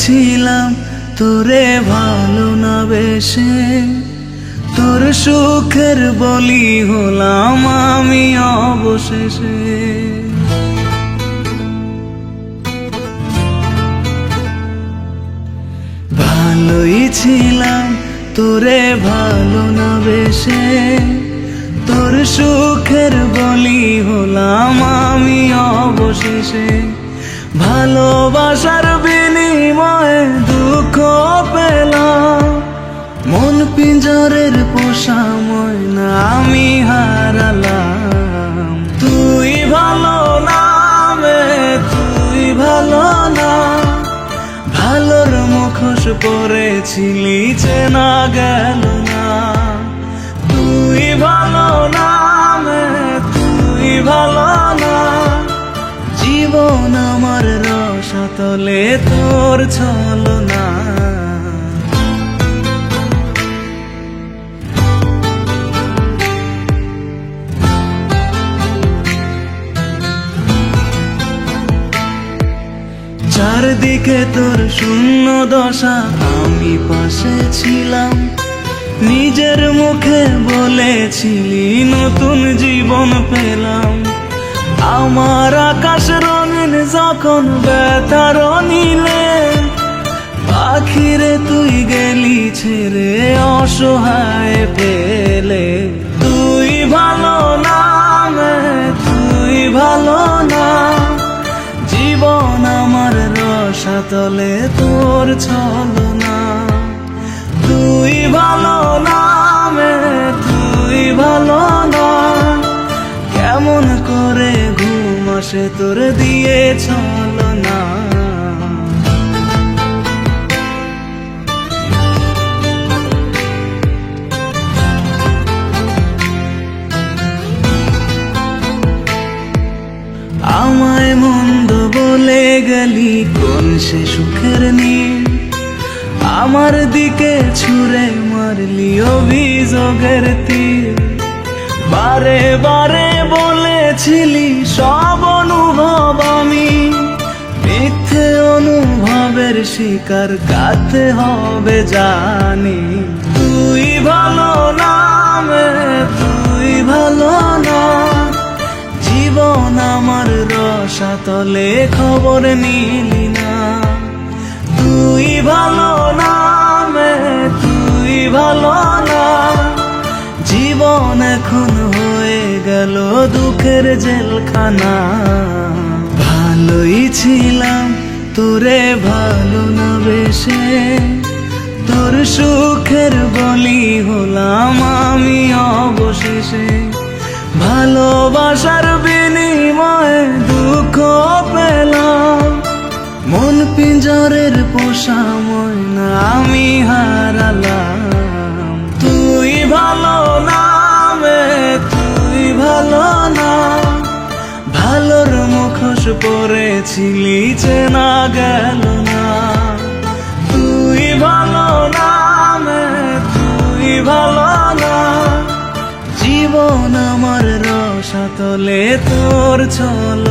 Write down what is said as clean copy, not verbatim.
ছিলাম তোরে ভালো না বেশে, তোর সুখের বলি হলাম আমি অবশেষে। ভালোই ছিলাম তোরে ভালো না বেশে, তোর সুখের বলি হলাম আমি অবশেষে। ভালোবাসার বিনিময়ে দুঃখ পেলাম, মন পিঞ্জরের পোষা ময়না আমি হারালাম। তুই ভালো না রে, তুই ভালো না, ভালোর মুখোশ পরেছিলি চেনা গেল না। তুই ভালো না রে, তুই ভালো না, জীবন আমার রসাতলে তোর ছলনা। চারদিকে তোর শূন্য দশা, আমি পাশে ছিলাম, নিজের মুখে বলেছিলি নতুন জীবন পেলাম। আমার আকাশ রঙিন যখন ব্যথার নীলে, পাখিরে তুই গেলি ছেড়ে অসহায় পেলে। তুই ভালো না রে, তুই ভালো না, জীবন আমার রসাতলে তোর ছলনা। তুই ভালো না রে, তুই ভালো না, কেমন করে ঘুম আসে তোর দিয়ে ছলনা। আমায় মন্দ বলে গেলি কোন সে সুখের নীল, আমার দিকে ছুঁড়ে মারলি অভিযোগের তীর। বারে বারে বলেছিলি সব অনুভব আমি, মিথ্যে অনুভবের শিকার কাটতে হবে জানি। তুই ভালো না রে, তুই ভালো না, জীবন আমার রসাতলে খবর নিলি না। তুই ভালো না রে, তুই ভালো না, জীবন এখন হয়ে গেল দুঃখের জেলখানা। ভালোই ছিলাম তোরে ভালো না বেশে, তোর সুখের বলি হলাম আমি অবশেষে। ভালোবাসার বিনিময়ে দুঃখ পেলাম, মন পিঞ্জরের পোষা ময়না আমি হারালাম। তুই ভালো না রে, তুই ভালো না, ভালোর মুখোশ পরেছিলি চেনা গেল না। তুই ভালো না রে, তুই ভালো না, জীবন আমার রসাতলে তোর ছলনা।